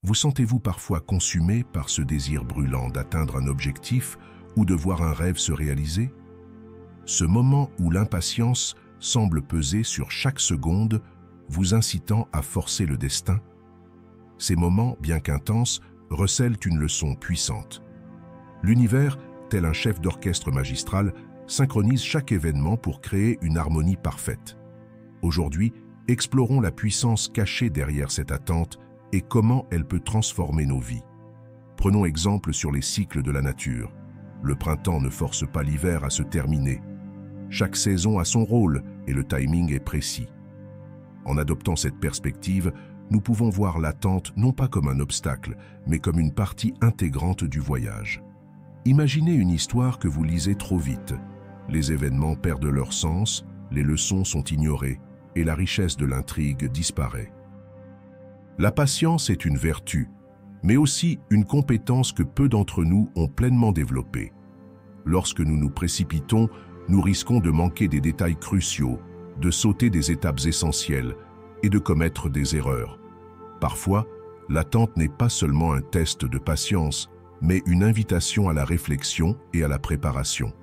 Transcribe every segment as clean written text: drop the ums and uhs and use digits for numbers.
Vous sentez-vous parfois consumé par ce désir brûlant d'atteindre un objectif ou de voir un rêve se réaliser? Ce moment où l'impatience semble peser sur chaque seconde, vous incitant à forcer le destin? Ces moments, bien qu'intenses, recèlent une leçon puissante. L'univers, tel un chef d'orchestre magistral, synchronise chaque événement pour créer une harmonie parfaite. Aujourd'hui, explorons la puissance cachée derrière cette attente et comment elle peut transformer nos vies. Prenons exemple sur les cycles de la nature. Le printemps ne force pas l'hiver à se terminer. Chaque saison a son rôle et le timing est précis. En adoptant cette perspective, nous pouvons voir l'attente non pas comme un obstacle, mais comme une partie intégrante du voyage. Imaginez une histoire que vous lisez trop vite. Les événements perdent leur sens, les leçons sont ignorées et la richesse de l'intrigue disparaît. La patience est une vertu, mais aussi une compétence que peu d'entre nous ont pleinement développée. Lorsque nous nous précipitons, nous risquons de manquer des détails cruciaux, de sauter des étapes essentielles et de commettre des erreurs. Parfois, l'attente n'est pas seulement un test de patience, mais une invitation à la réflexion et à la préparation.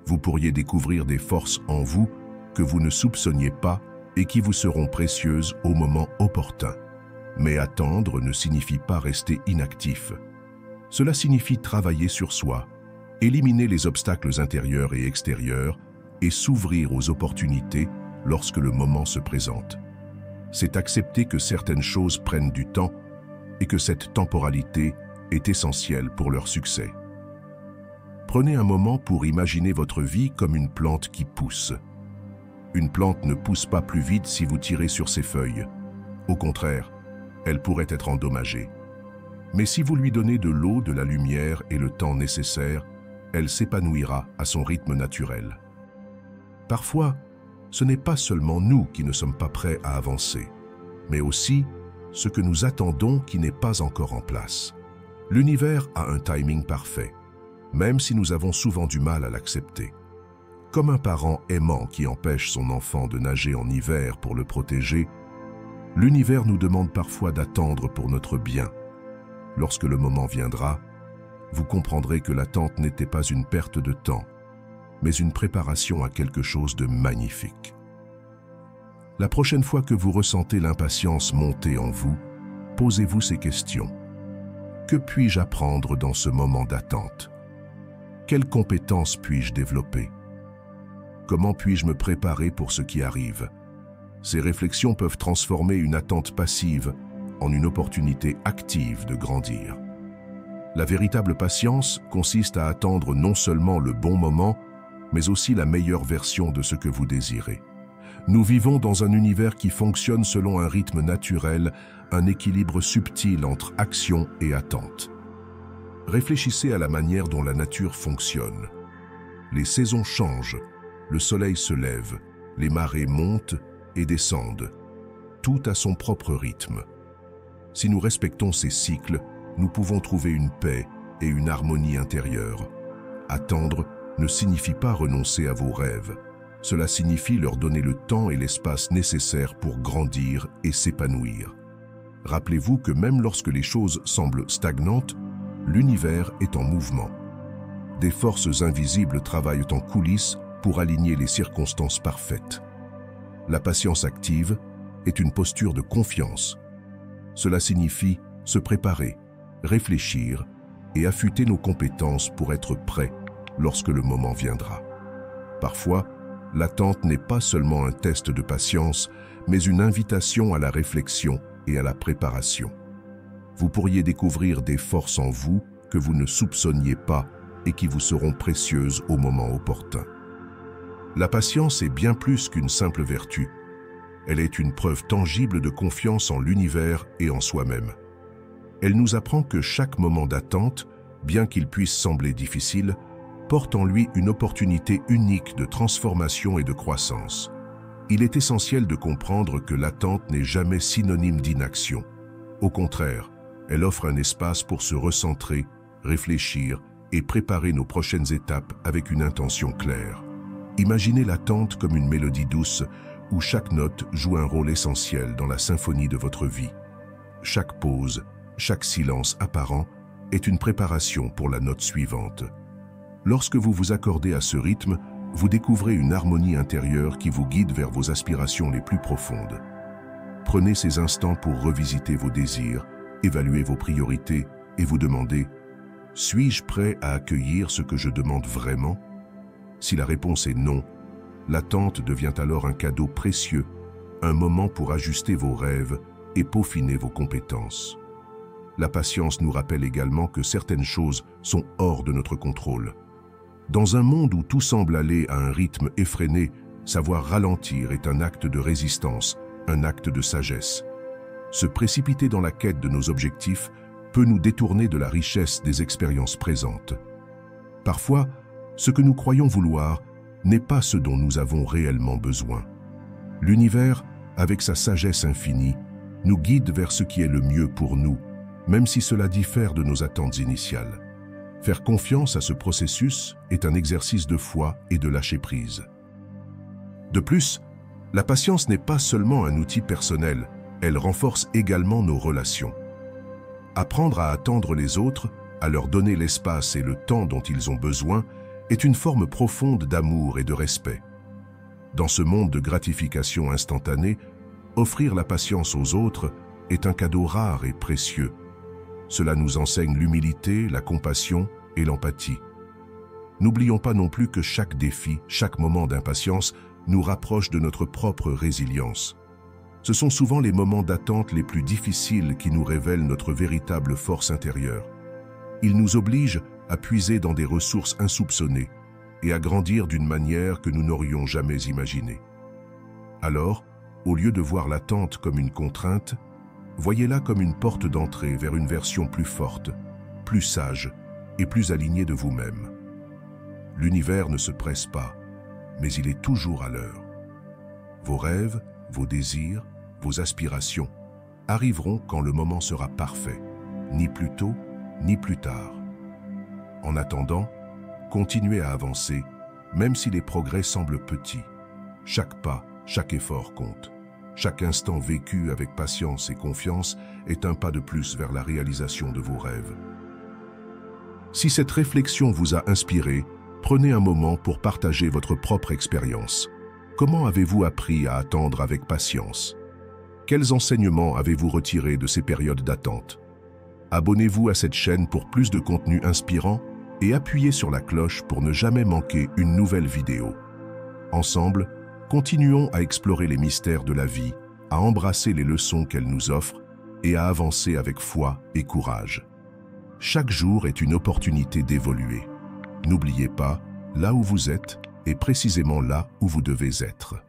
Vous pourriez découvrir des forces en vous que vous ne soupçonniez pas et qui vous seront précieuses au moment opportun. Mais attendre ne signifie pas rester inactif. Cela signifie travailler sur soi, éliminer les obstacles intérieurs et extérieurs et s'ouvrir aux opportunités lorsque le moment se présente. C'est accepter que certaines choses prennent du temps et que cette temporalité est essentielle pour leur succès. Prenez un moment pour imaginer votre vie comme une plante qui pousse. Une plante ne pousse pas plus vite si vous tirez sur ses feuilles. Au contraire, elle pourrait être endommagée. Mais si vous lui donnez de l'eau, de la lumière et le temps nécessaire, elle s'épanouira à son rythme naturel. Parfois, ce n'est pas seulement nous qui ne sommes pas prêts à avancer, mais aussi ce que nous attendons qui n'est pas encore en place. L'univers a un timing parfait, même si nous avons souvent du mal à l'accepter. Comme un parent aimant qui empêche son enfant de nager en hiver pour le protéger, l'univers nous demande parfois d'attendre pour notre bien. Lorsque le moment viendra, vous comprendrez que l'attente n'était pas une perte de temps, mais une préparation à quelque chose de magnifique. La prochaine fois que vous ressentez l'impatience monter en vous, posez-vous ces questions. Que puis-je apprendre dans ce moment d'attente? Quelles compétences puis-je développer? Comment puis-je me préparer pour ce qui arrive? Ces réflexions peuvent transformer une attente passive en une opportunité active de grandir. La véritable patience consiste à attendre non seulement le bon moment, mais aussi la meilleure version de ce que vous désirez. Nous vivons dans un univers qui fonctionne selon un rythme naturel, un équilibre subtil entre action et attente. Réfléchissez à la manière dont la nature fonctionne. Les saisons changent, le soleil se lève, les marées montent et descendent, tout à son propre rythme. Si nous respectons ces cycles, nous pouvons trouver une paix et une harmonie intérieure. Attendre ne signifie pas renoncer à vos rêves. Cela signifie leur donner le temps et l'espace nécessaires pour grandir et s'épanouir. Rappelez-vous que même lorsque les choses semblent stagnantes, l'univers est en mouvement. Des forces invisibles travaillent en coulisses pour aligner les circonstances parfaites. La patience active est une posture de confiance. Cela signifie se préparer, réfléchir et affûter nos compétences pour être prêts lorsque le moment viendra. Parfois, l'attente n'est pas seulement un test de patience, mais une invitation à la réflexion et à la préparation. Vous pourriez découvrir des forces en vous que vous ne soupçonniez pas et qui vous seront précieuses au moment opportun. La patience est bien plus qu'une simple vertu. Elle est une preuve tangible de confiance en l'univers et en soi-même. Elle nous apprend que chaque moment d'attente, bien qu'il puisse sembler difficile, porte en lui une opportunité unique de transformation et de croissance. Il est essentiel de comprendre que l'attente n'est jamais synonyme d'inaction. Au contraire, elle offre un espace pour se recentrer, réfléchir et préparer nos prochaines étapes avec une intention claire. Imaginez l'attente comme une mélodie douce où chaque note joue un rôle essentiel dans la symphonie de votre vie. Chaque pause, chaque silence apparent est une préparation pour la note suivante. Lorsque vous vous accordez à ce rythme, vous découvrez une harmonie intérieure qui vous guide vers vos aspirations les plus profondes. Prenez ces instants pour revisiter vos désirs, évaluer vos priorités et vous demander « Suis-je prêt à accueillir ce que je demande vraiment ?» Si la réponse est non, l'attente devient alors un cadeau précieux, un moment pour ajuster vos rêves et peaufiner vos compétences. La patience nous rappelle également que certaines choses sont hors de notre contrôle. Dans un monde où tout semble aller à un rythme effréné, savoir ralentir est un acte de résistance, un acte de sagesse. Se précipiter dans la quête de nos objectifs peut nous détourner de la richesse des expériences présentes. Parfois, ce que nous croyons vouloir n'est pas ce dont nous avons réellement besoin. L'univers, avec sa sagesse infinie, nous guide vers ce qui est le mieux pour nous, même si cela diffère de nos attentes initiales. Faire confiance à ce processus est un exercice de foi et de lâcher-prise. De plus, la patience n'est pas seulement un outil personnel, elle renforce également nos relations. Apprendre à attendre les autres, à leur donner l'espace et le temps dont ils ont besoin, est une forme profonde d'amour et de respect. Dans ce monde de gratification instantanée, offrir la patience aux autres est un cadeau rare et précieux. Cela nous enseigne l'humilité, la compassion et l'empathie. N'oublions pas non plus que chaque défi, chaque moment d'impatience nous rapproche de notre propre résilience. Ce sont souvent les moments d'attente les plus difficiles qui nous révèlent notre véritable force intérieure. Ils nous obligent à puiser dans des ressources insoupçonnées et à grandir d'une manière que nous n'aurions jamais imaginée. Alors, au lieu de voir l'attente comme une contrainte, voyez-la comme une porte d'entrée vers une version plus forte, plus sage et plus alignée de vous-même. L'univers ne se presse pas, mais il est toujours à l'heure. Vos rêves, vos désirs, vos aspirations arriveront quand le moment sera parfait, ni plus tôt, ni plus tard. En attendant, continuez à avancer, même si les progrès semblent petits. Chaque pas, chaque effort compte. Chaque instant vécu avec patience et confiance est un pas de plus vers la réalisation de vos rêves. Si cette réflexion vous a inspiré, prenez un moment pour partager votre propre expérience. Comment avez-vous appris à attendre avec patience? Quels enseignements avez-vous retirés de ces périodes d'attente? Abonnez-vous à cette chaîne pour plus de contenu inspirant et appuyez sur la cloche pour ne jamais manquer une nouvelle vidéo. Ensemble, continuons à explorer les mystères de la vie, à embrasser les leçons qu'elle nous offre et à avancer avec foi et courage. Chaque jour est une opportunité d'évoluer. N'oubliez pas, là où vous êtes est précisément là où vous devez être.